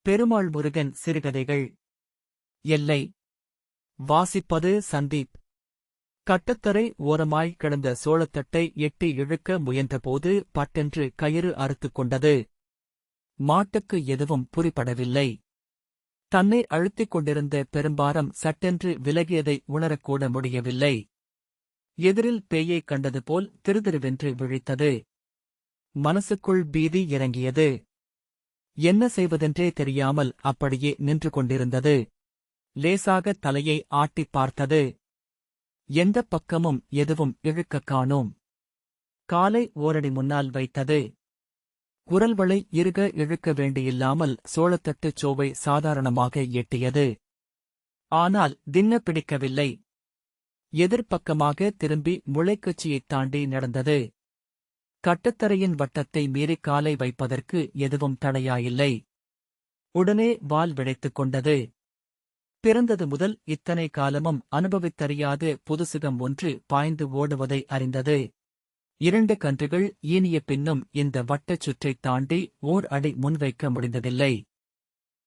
பெருமாள் முருகன் சிறுகதைகள். எல்லை. வாசிப்பது சந்தீப். கட்டத்தரை ஓரமாய் கிடந்த சோளத்தட்டை எட்டி இழுக்க முயன்றபோது பட்டென்று கயிறு அறுத்துக் கொண்டது. மாட்டுக்கு எதுவும் புரிபடவில்லை. தன்னை அழுத்திக் கொண்டிருந்த பெரும்பாரம் சட்டென்று விலகியதை உணரக்கூட முடியவில்லை. எதிரில் பேயைக் கண்டது போல் திருதிருவென்று விழித்தது. மனசுக்குள் பீதி இறங்கியது. என்ன செய்வதென்றே தெரியாமல் அப்படியே நின்று கொண்டிருந்தது. லேசாக தலையை ஆட்டிப் பார்த்தது. எந்தப் பக்கமும் எதுவும் இழுக்கக் காணோம். காலை ஓரடி முன்னால் வைத்தது. குரல்வளை இறுக இழுக்க வேண்டியில்லாமல் சோளத்தட்டுச் சோவை சாதாரணமாக எட்டியது. ஆனால் தின்ன பிடிக்கவில்லை. எதிர்ப்பக்கமாக திரும்பி முளைக்கச்சியைத் தாண்டி நடந்தது. கட்டத்தரையின் வட்டத்தை மீறி காலை வைப்பதற்கு எதுவும் தடையாயில்லை. உடனே வால் விடைத்துக் கொண்டது. பிறந்தது முதல் இத்தனை காலமும் அனுபவித்தறியாத புதுசுகம் ஒன்று பாய்ந்து ஓடுவதை அறிந்தது. 2 கன்றுகள் ஈனிய பின்னும் இந்த வட்டச் சுற்றைத் தாண்டி ஓர் அடி முன்வைக்க முடிந்ததில்லை.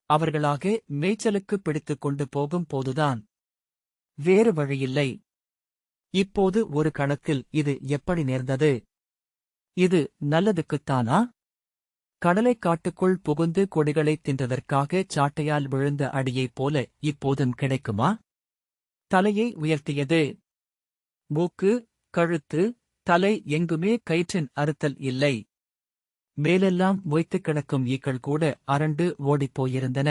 அவர்களாக மேய்ச்சலுக்கு பிடித்துக் கொண்டு போகும் போதுதான். வேறு வழியில்லை. இப்போது ஒரு கணக்கில் இது எப்படி நேர்ந்தது? இது நல்லதுக்குத்தானா? கடலைக் காட்டுக்குள் புகுந்து கொடிகளைத் தின்றதற்காகச் சாட்டையால் விழுந்த அடியைப் போல இப்போதும் கிடைக்குமா? தலையை உயர்த்தியது. மூக்கு, கழுத்து, தலை எங்குமே கயிற்றின் அறுத்தல் இல்லை. மேலெல்லாம் மொய்த்துக் கிடக்கும் ஈக்கள் கூட அரண்டு ஓடிப்போயிருந்தன.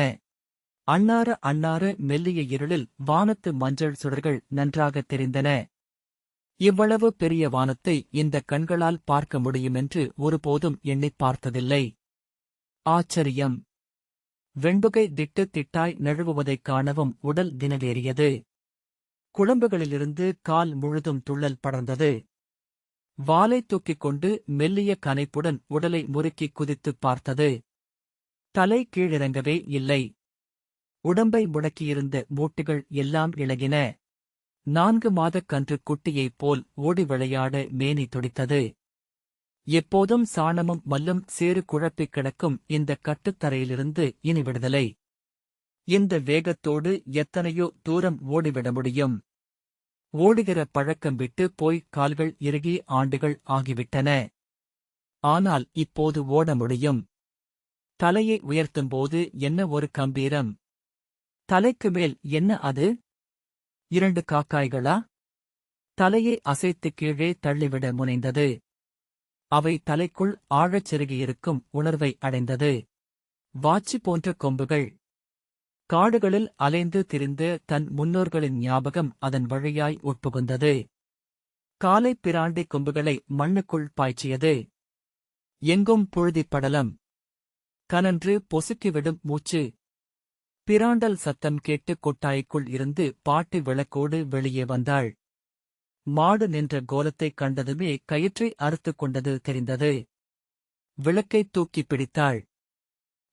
அண்ணார மெல்லிய இருளில் வானத்து மஞ்சள் சுடர்கள் நன்றாகத் தெரிந்தன. இவ்வளவு பெரிய வானத்தை இந்த கண்களால் பார்க்க முடியுமென்று ஒருபோதும் எண்ணிப் பார்த்ததில்லை. ஆச்சரியம். வெண்புகை திட்டு திட்டாய் நழுவுவதைக் காணவும் உடல் தினவேறியது. குழம்புகளிலிருந்து கால் முழுதும் துள்ளல் படர்ந்தது. வாலைத் தூக்கிக் கொண்டு மெல்லிய கனைப்புடன் உடலை முறுக்கிக் குதித்துப் பார்த்தது. தலை கீழிறங்கவே இல்லை. உடம்பை முடக்கியிருந்த மூட்டுகள் எல்லாம் இளகின. 4 மாதக் கன்று குட்டியைப் போல் ஓடி விளையாட மேனி துடித்தது. எப்போதும் சாணமும் மல்லும் சேறு குழப்பிக் கிடக்கும் இந்தக் கட்டுத்தரையிலிருந்து இனி விடுதலை. இந்த வேகத்தோடு எத்தனையோ தூரம் ஓடிவிட முடியும். ஓடுகிற பழக்கம் விட்டு போய் கால்கள் இறுகி ஆண்டுகள் ஆகிவிட்டன. ஆனால் இப்போது ஓட முடியும். தலையை உயர்த்தும்போது என்ன ஒரு கம்பீரம்! தலைக்கு மேல் என்ன அது? 2 காக்காய்களா? தலையை அசைத்து கீழே தள்ளிவிட முனைந்தது. அவை தலைக்குள் ஆழச் செருகியிருக்கும் உணர்வை அடைந்தது. வாச்சி போன்ற கொம்புகள். காடுகளில் அலைந்து திரிந்த தன் முன்னோர்களின் ஞாபகம் அதன் வழியாய் உட்புகுந்தது. காலைப் பிராண்டி கொம்புகளை மண்ணுக்குள் பாய்ச்சியது. எங்கும் புழுதிப் படலம். கனன்று பொசுக்கிவிடும் மூச்சு. பிராண்டல் சத்தம் கேட்டு கொட்டாய்க்குள் இருந்து பாட்டி விளக்கோடு வெளியே வந்தாள். மாடு நின்ற கோலத்தைக் கண்டதுமே கயிற்றை அறுத்துக் கொண்டது தெரிந்தது. விளக்கைத் தூக்கிப் பிடித்தாள்.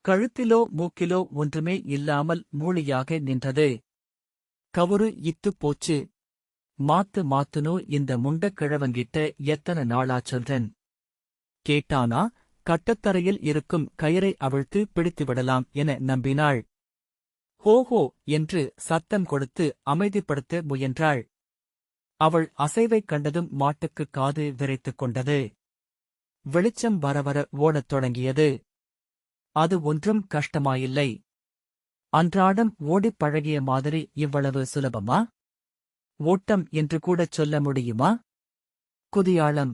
கழுத்திலோ மூக்கிலோ ஒன்றுமே இல்லாமல் மூளியாக நின்றது. கவுரு இத்துப் போச்சு. மாத்துனோ இந்த முண்டக் கிழவங்கிட்ட எத்தனை நாளாச்சொல்றன்? கேட்டானா? கட்டத்தரையில் இருக்கும் கயிறை அவிழ்த்து பிடித்துவிடலாம் என நம்பினாள். ஹோஹோ என்று சத்தம் கொடுத்து அமைதிப்படுத்த முயன்றாள். அவள் அசைவைக் கண்டதும் மாட்டுக்குக் காது விரைத்துக் கொண்டது. வெளிச்சம் வரவர ஓடத் தொடங்கியது. அது ஒன்றும் கஷ்டமாயில்லை. அன்றாடம் ஓடிப் பழகிய மாதிரி இவ்வளவு சுலபமா? ஓட்டம் என்று கூடச் சொல்ல முடியுமா? குதியாளம்.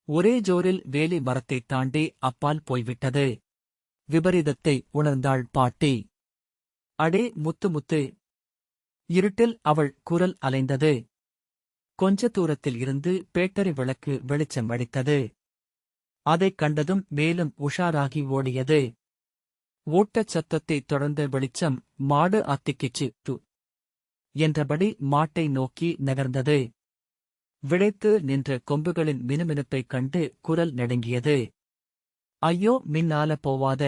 ஒரே ஜோரில் வேலி மரத்தைத் தாண்டி அப்பால் போய்விட்டது. விபரீதத்தை உணர்ந்தாள் பாட்டி. அடே முத்து! இருட்டில் அவள் குரல் அலைந்தது. கொஞ்ச தூரத்தில் இருந்து பேட்டரி விளக்கு வெளிச்சம் அடித்தது. அதைக் கண்டதும் மேலும் உஷாராகி ஓடியது. ஓட்டச் சத்தத்தைத் தொடர்ந்த வெளிச்சம் மாடு அத்திக்கிச்சு து என்றபடி மாட்டை நோக்கி நகர்ந்தது. விளைத்து நின்ற கொம்புகளின் மினுமினுப்பைக் கண்டு குரல் நடுங்கியது. ஐயோ, மின்னால போவாத!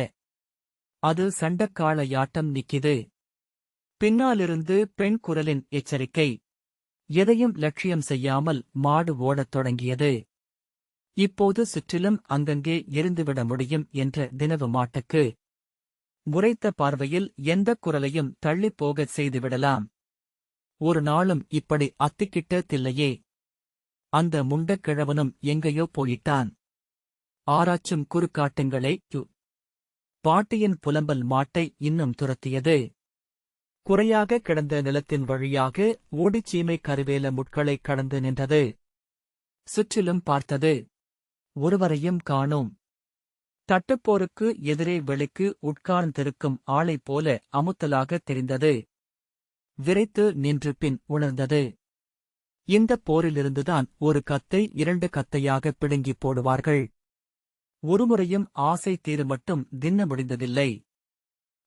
அது சண்டக்காளையாட்டம் நிக்கிது. பின்னாலிருந்து பெண் குரலின் எச்சரிக்கை. எதையும் லட்சியம் செய்யாமல் மாடு ஓடத் தொடங்கியது. இப்போது சுற்றிலும் அங்கங்கே எரிந்துவிட முடியும் என்ற தினவு மாட்டுக்கு. உரைத்த பார்வையில் எந்தக் குரலையும் தள்ளிப் போகச் செய்துவிடலாம். ஒரு நாளும் இப்படி அத்திக்கிட்ட தில்லையே. அந்த முண்டக் கிழவனும் எங்கேயோ போயிட்டான். ஆராய்ச்சும் குறுக்காட்டுங்களே. பாட்டியின் புலம்பல் மாட்டை இன்னும் துரத்தியது. குறையாக கிடந்த நிலத்தின் வழியாக ஓடிச்சீமை கருவேல முட்களைக் கடந்து நின்றது. சுற்றிலும் பார்த்தது. ஒருவரையும் காணோம். தட்டுப்போருக்கு எதிரே வெளிக்கு உட்கார்ந்திருக்கும் ஆளைப் போல அமுத்தலாகத் தெரிந்தது. விரைத்து நின்று பின் உணர்ந்தது. இந்தப் போரிலிருந்துதான் ஒரு கத்தை 2 கத்தையாக பிடுங்கிப் போடுவார்கள். ஒருமுறையும் ஆசை தீரு மட்டும் தின்ன முடிந்ததில்லை.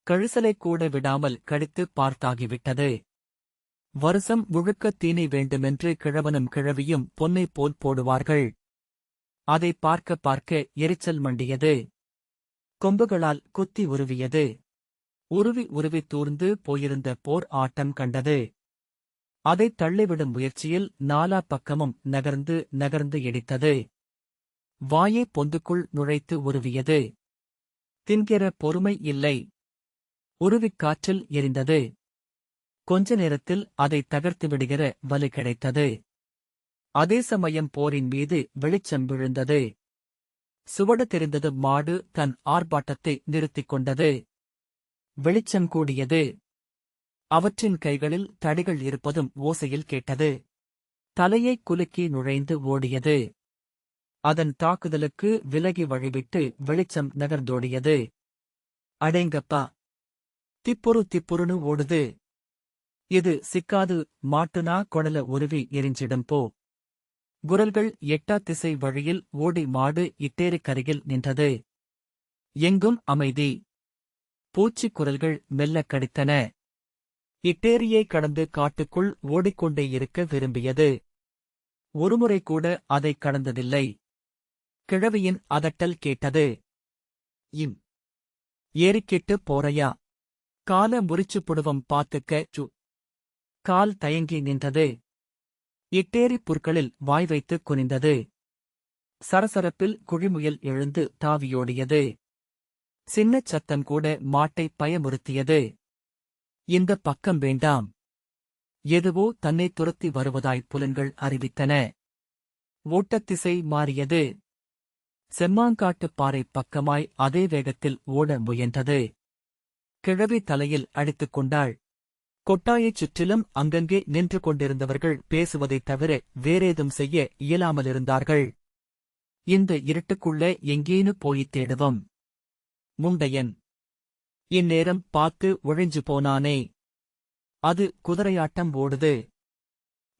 கழிசலைக் கூட விடாமல் கடித்து பார்த்தாகிவிட்டது. வருஷம் முழுக்க தீனி வேண்டுமென்று கிழவனும் கிழவியும் பொன்னைப் போல் போடுவார்கள். அதை பார்க்க பார்க்க எரிச்சல் மண்டியது. கொம்புகளால் குத்தி உருவியது. உருவி தூர்ந்து போயிருந்த போர் ஆட்டம் கண்டது. அதைத் தள்ளிவிடும் முயற்சியில் நாலா பக்கமும் நகர்ந்து இடித்தது. வாயை பொந்துக்குள் நுழைத்து உருவியது. தின்கிற பொறுமை இல்லை. உருவிக் காற்றில் எரிந்தது. கொஞ்ச நேரத்தில் அதை தகர்த்துவிடுகிற வலு கிடைத்தது. அதே சமயம் போரின் மீது வெளிச்சம் விழுந்தது. சுவடு தெரிந்தது. மாடு தன் ஆர்ப்பாட்டத்தை நிறுத்திக் கொண்டது. வெளிச்சம் கூடியது. அவற்றின் கைகளில் தடிகள் இருப்பதும் ஓசையில் கேட்டது. தலையைக் குலுக்கி நுழைந்து ஓடியது. அதன் தாக்குதலுக்கு விலகி வழிவிட்டு வெளிச்சம் நகர்ந்தோடியது. அடேங்கப்பா! திப்புருன்னு ஓடுது. இது சிக்காது. மாட்டுனா கொடல உருவி எரிஞ்சிடும் போ. குரல்கள் எட்டா திசை வழியில் ஓடி மாடு இட்டேரிக்கரையில் நின்றது. எங்கும் அமைதி. பூச்சிக் குரல்கள் மெல்லக் கடித்தன. இட்டேரியை கடந்து காட்டுக்குள் ஓடிக்கொண்டே இருக்க விரும்பியது. ஒருமுறை கூட அதைக் கடந்ததில்லை. கிழவியின் அதட்டல் கேட்டது. இம் ஏறிக்கிட்டு போறையா? கால முறிச்சு புடுவம் பாத்துக்க. கால் தயங்கி நின்றது. இட்டேரிப் புற்களில் வாய் வைத்துக் குனிந்தது. சரசரப்பில் குழிமுயல் எழுந்து தாவியோடியது. சின்னச் சத்தம் கூட மாட்டை பயமுறுத்தியது. இந்தப் பக்கம் வேண்டாம். எதுவோ தன்னைத் துரத்தி வருவதாய் புலன்கள் அறிவித்தன. ஓட்டத்திசை மாறியது. செம்மாங்காட்டுப் பாறை பக்கமாய் அதே வேகத்தில் ஓட முயன்றது. கிழவி தலையில் அடித்துக் கொண்டாள். கொட்டாயைச் சுற்றிலும் அங்கங்கே நின்று கொண்டிருந்தவர்கள் பேசுவதைத் தவிர வேறேதும் செய்ய இயலாமலிருந்தார்கள். இந்த இருட்டுக்குள்ள எங்கேனு போய்த் தேடுவோம். முண்டையன் இந்நேரம் பார்த்து ஒழிஞ்சு போனானே. அது குதிரையாட்டம் ஓடுது.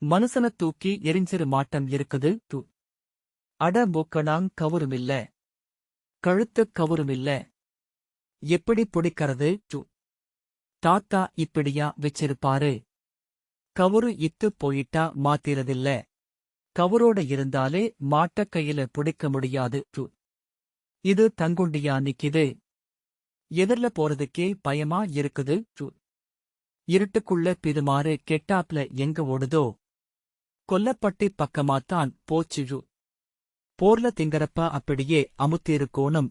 மனுஷனத் தூக்கி எரிஞ்சிரு மாட்டம் இருக்குது. அட மூக்கணாங் கவுருமில்ல. கழுத்துக் கவுருமில்ல. எப்படி பிடிக்கிறது? தாத்தா இப்படியா வச்சிருப்பாரு? கவுரு இத்துப் போயிட்டா மாத்திரதில்ல. கவுரோட இருந்தாலே மாட்டக் கையில பிடிக்க முடியாது. இது தங்குண்டியா நிக்கிது. எதிர்ல போறதுக்கே பயமா இருக்குது. இருட்டுக்குள்ள பிதுமாறு கெட்டாப்ல எங்க ஓடுதோ? கொல்லப்பட்டி பக்கமாத்தான் போச்சு. போர்ல திங்கரப்பா அப்படியே அமுத்திருக்கோணும்.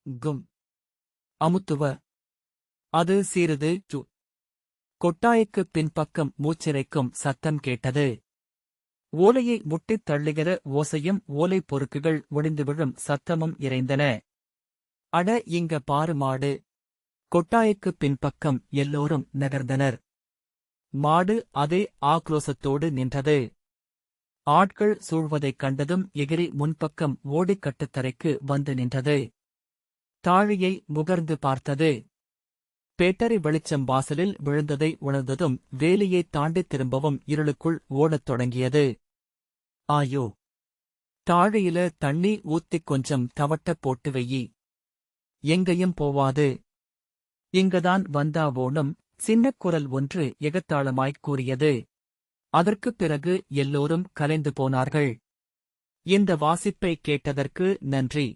கும் அமுத்துவ. அது சீருது. கொட்டாய்க்குப் பின்பக்கம் மூச்சிறைக்கும் சத்தம் கேட்டது. ஓலையை முட்டித் தள்ளுகிற ஓசையும் ஓலைப் பொறுக்குகள் ஒடிந்து விழும் சத்தமும் இறைந்தன. அட இங்க பாரு மாடு. கொட்டாய்க்குப் பின்பக்கம் எல்லோரும் நகர்ந்தனர். மாடு அதே ஆக்ரோசத்தோடு நின்றது. ஆட்கள் சூழ்வதைக் கண்டதும் எகிரி முன்பக்கம் ஓடிக்கட்டுத்தரைக்கு வந்து நின்றது. தாழியை முகர்ந்து பார்த்தது. பேட்டரி வெளிச்சம் வாசலில் விழுந்ததை உணர்ந்ததும் வேலியைத் தாண்டித் திரும்பவும் இருளுக்குள் ஓடத் தொடங்கியது. ஆயோ! தாழியில தண்ணி ஊத்திக் கொஞ்சம் தவட்டப் போட்டு வெய்யி. எங்கேயும் போவாது. இங்கதான் வந்தாவோனும் சின்னக் குரல் ஒன்று எகத்தாளமாய்க் கூறியது. அதற்குப் பிறகு எல்லோரும் கலைந்து போனார்கள். இந்த வாசிப்பை கேட்டதற்கு நன்றி.